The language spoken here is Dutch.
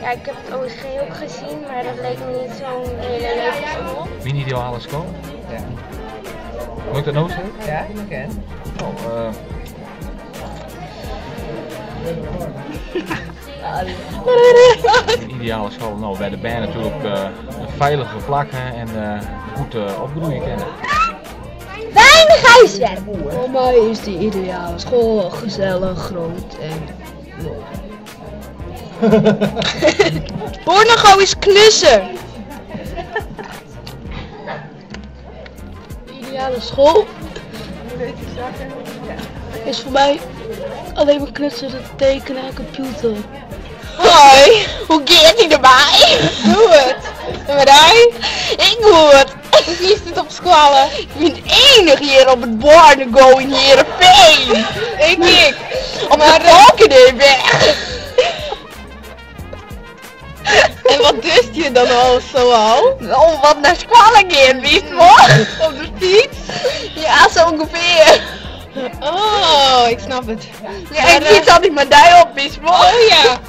Ja, ik heb het OSG ook gezien, maar dat leek me niet zo'n hele leuke school. Mini-ideale school? Ja. Moet ik dat nog zeggen? Ja, ik ken. Oh, een ideale school. Nou, bij de band natuurlijk een veilige plek en goed opgroeien kennen. Weinig huiswerk! Voor mij is die ideale school gezellig, groot en mooi. Pornogo is klussen! De ideale school is voor mij alleen maar knutselen, tekenen en computer. Hoi, hoe gaat ie erbij? Doe het. En met hij? Ik doe het. Hoe is het op school? Ik ben enig hier op het Barnego in Heerenveen. Ik. Om de balken weg. En wat dust je dan al zo al? Om wat naar school gaan, wist je? Op de fiets? Ja, zo ongeveer. Oh, ik snap het. Ja, ik fiets altijd mijn dij op, wist je? Oh ja.